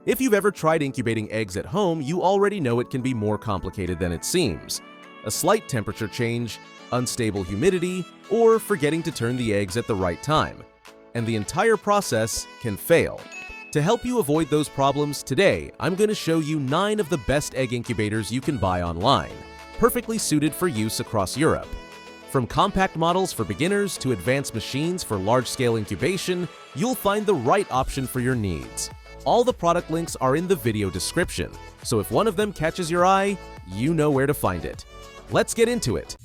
If you've ever tried incubating eggs at home, you already know it can be more complicated than it seems. A slight temperature change, unstable humidity, or forgetting to turn the eggs at the right time. And the entire process can fail. To help you avoid those problems, today I'm going to show you 9 of the best egg incubators you can buy online, perfectly suited for use across Europe. From compact models for beginners to advanced machines for large-scale incubation, you'll find the right option for your needs. All the product links are in the video description, so if one of them catches your eye, you know where to find it. Let's get into it.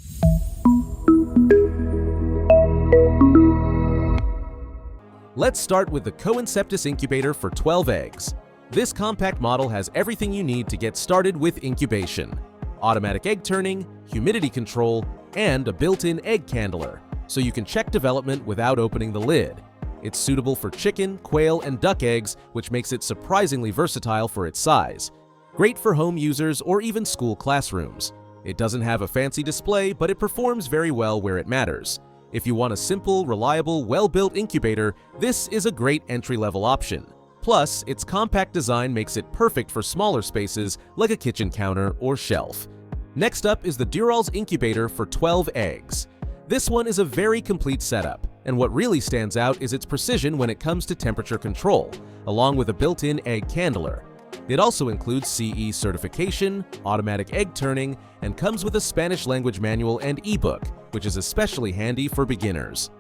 Let's start with the Incubators incubator for 12 eggs. This compact model has everything you need to get started with incubation: automatic egg turning, humidity control, and a built-in egg candler, so you can check development without opening the lid. It's suitable for chicken, quail, and duck eggs, which makes it surprisingly versatile for its size. Great for home users or even school classrooms. It doesn't have a fancy display, but it performs very well where it matters. If you want a simple, reliable, well-built incubator, this is a great entry-level option. Plus, its compact design makes it perfect for smaller spaces like a kitchen counter or shelf. Next up is the Dural's incubator for 12 eggs. This one is a very complete setup, and what really stands out is its precision when it comes to temperature control, along with a built-in egg candler. It also includes CE certification, automatic egg turning, and comes with a Spanish language manual and ebook, which is especially handy for beginners.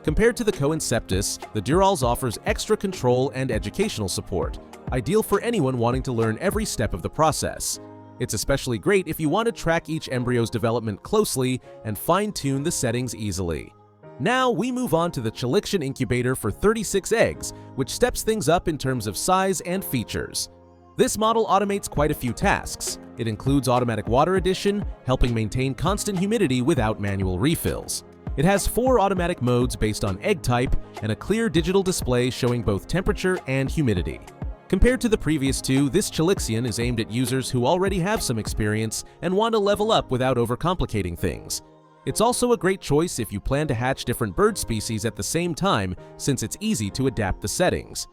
Compared to the Incubators, the Dural's offers extra control and educational support, ideal for anyone wanting to learn every step of the process. It's especially great if you want to track each embryo's development closely and fine-tune the settings easily. Now we move on to the Chalixion incubator for 36 eggs, which steps things up in terms of size and features. This model automates quite a few tasks. It includes automatic water addition, helping maintain constant humidity without manual refills. It has 4 automatic modes based on egg type and a clear digital display showing both temperature and humidity. Compared to the previous 2, this Chalixion is aimed at users who already have some experience and want to level up without overcomplicating things. It's also a great choice if you plan to hatch different bird species at the same time, since it's easy to adapt the settings.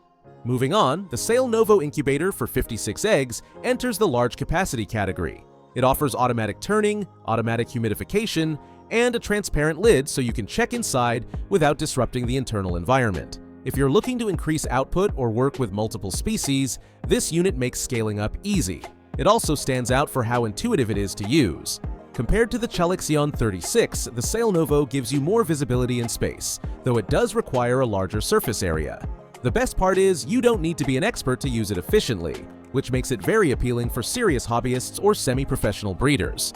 Moving on, the Sail Novo incubator for 56 eggs enters the large capacity category. It offers automatic turning, automatic humidification, and a transparent lid so you can check inside without disrupting the internal environment. If you're looking to increase output or work with multiple species, this unit makes scaling up easy. It also stands out for how intuitive it is to use. Compared to the Chalixion 36, the Sail Novo gives you more visibility and space, though it does require a larger surface area. The best part is you don't need to be an expert to use it efficiently, which makes it very appealing for serious hobbyists or semi-professional breeders.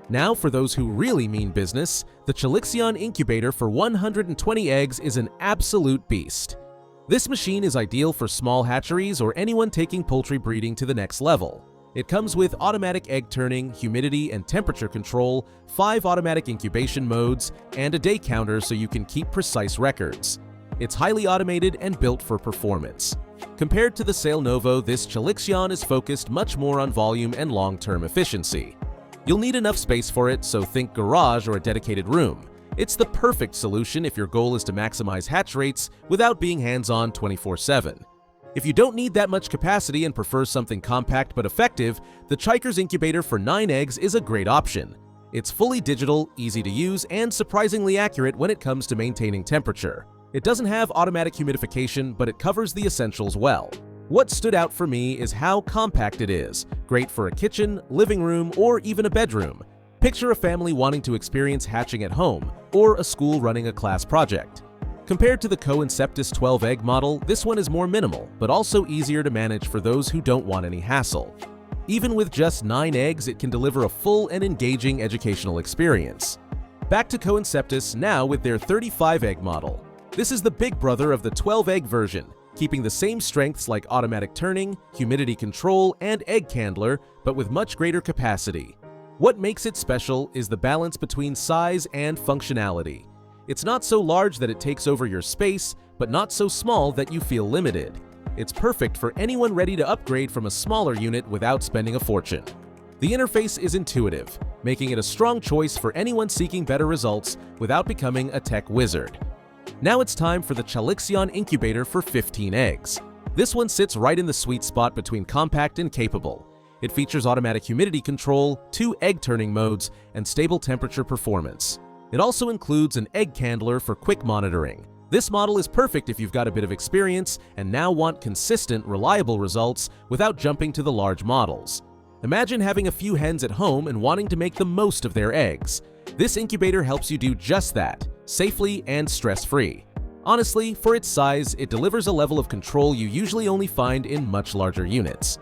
Now for those who really mean business, the Chalixion incubator for 120 eggs is an absolute beast. This machine is ideal for small hatcheries or anyone taking poultry breeding to the next level. It comes with automatic egg turning, humidity and temperature control, 5 automatic incubation modes, and a day counter so you can keep precise records. It's highly automated and built for performance. Compared to the Sail Novo, this Chalixion is focused much more on volume and long-term efficiency. You'll need enough space for it, so think garage or a dedicated room. It's the perfect solution if your goal is to maximize hatch rates without being hands-on 24/7. If you don't need that much capacity and prefer something compact but effective, the Chikers incubator for 9 eggs is a great option. It's fully digital, easy to use, and surprisingly accurate when it comes to maintaining temperature. It doesn't have automatic humidification, but it covers the essentials well. What stood out for me is how compact it is, great for a kitchen, living room, or even a bedroom. Picture a family wanting to experience hatching at home, or a school running a class project. Compared to the Incubators 12-egg model, this one is more minimal, but also easier to manage for those who don't want any hassle. Even with just 9 eggs, it can deliver a full and engaging educational experience. Back to Incubators now with their 35-egg model. This is the big brother of the 12-egg version, keeping the same strengths like automatic turning, humidity control, and egg candler, but with much greater capacity. What makes it special is the balance between size and functionality. It's not so large that it takes over your space, but not so small that you feel limited. It's perfect for anyone ready to upgrade from a smaller unit without spending a fortune. The interface is intuitive, making it a strong choice for anyone seeking better results without becoming a tech wizard. Now it's time for the Chalixion incubator for 15 eggs. This one sits right in the sweet spot between compact and capable. It features automatic humidity control, 2 egg turning modes, and stable temperature performance. It also includes an egg candler for quick monitoring. This model is perfect if you've got a bit of experience and now want consistent, reliable results without jumping to the large models. Imagine having a few hens at home and wanting to make the most of their eggs. This incubator helps you do just that, safely and stress-free. Honestly, for its size, it delivers a level of control you usually only find in much larger units.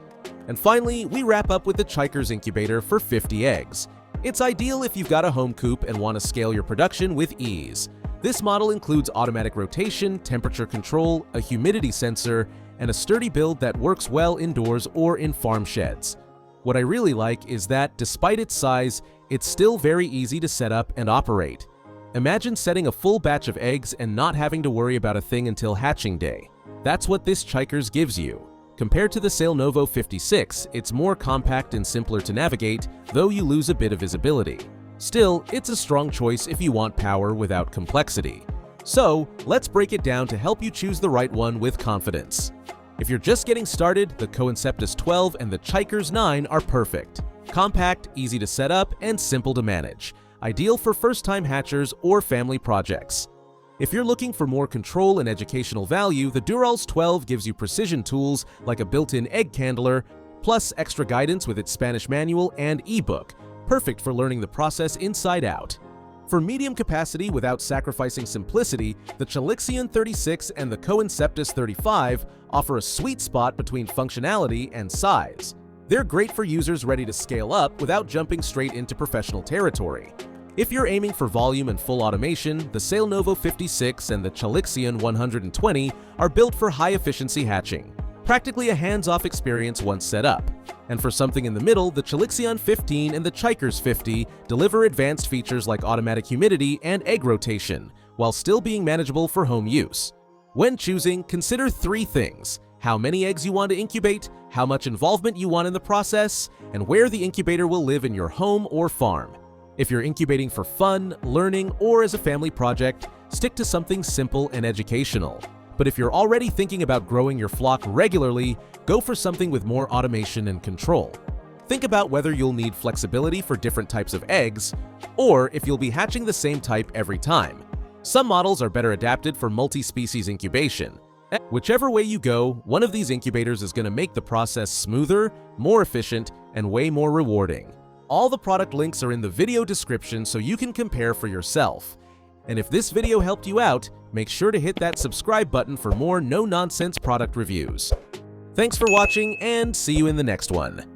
And finally, we wrap up with the Chikers incubator for 50 eggs. It's ideal if you've got a home coop and want to scale your production with ease. This model includes automatic rotation, temperature control, a humidity sensor, and a sturdy build that works well indoors or in farm sheds. What I really like is that, despite its size, it's still very easy to set up and operate. Imagine setting a full batch of eggs and not having to worry about a thing until hatching day. That's what this Chikers gives you. Compared to the Sailnovo 56, it's more compact and simpler to navigate, though you lose a bit of visibility. Still, it's a strong choice if you want power without complexity. So, let's break it down to help you choose the right one with confidence. If you're just getting started, the Coenceptus 12 and the Chikers 9 are perfect. Compact, easy to set up, and simple to manage. Ideal for first-time hatchers or family projects. If you're looking for more control and educational value, the Durals 12 gives you precision tools like a built-in egg candler, plus extra guidance with its Spanish manual and ebook, perfect for learning the process inside out. For medium capacity without sacrificing simplicity, the Chalixian 36 and the Coenceptus 35 offer a sweet spot between functionality and size. They're great for users ready to scale up without jumping straight into professional territory. If you're aiming for volume and full automation, the Sailnovo 56 and the Chalixian 120 are built for high-efficiency hatching. Practically a hands-off experience once set up. And for something in the middle, the Chalixian 15 and the Chikers 50 deliver advanced features like automatic humidity and egg rotation, while still being manageable for home use. When choosing, consider 3 things: how many eggs you want to incubate, how much involvement you want in the process, and where the incubator will live in your home or farm. If you're incubating for fun, learning, or as a family project, stick to something simple and educational. But if you're already thinking about growing your flock regularly, go for something with more automation and control. Think about whether you'll need flexibility for different types of eggs, or if you'll be hatching the same type every time. Some models are better adapted for multi-species incubation. Whichever way you go, one of these incubators is going to make the process smoother, more efficient, and way more rewarding. All the product links are in the video description so you can compare for yourself. And if this video helped you out, make sure to hit that subscribe button for more no-nonsense product reviews. Thanks for watching, and see you in the next one.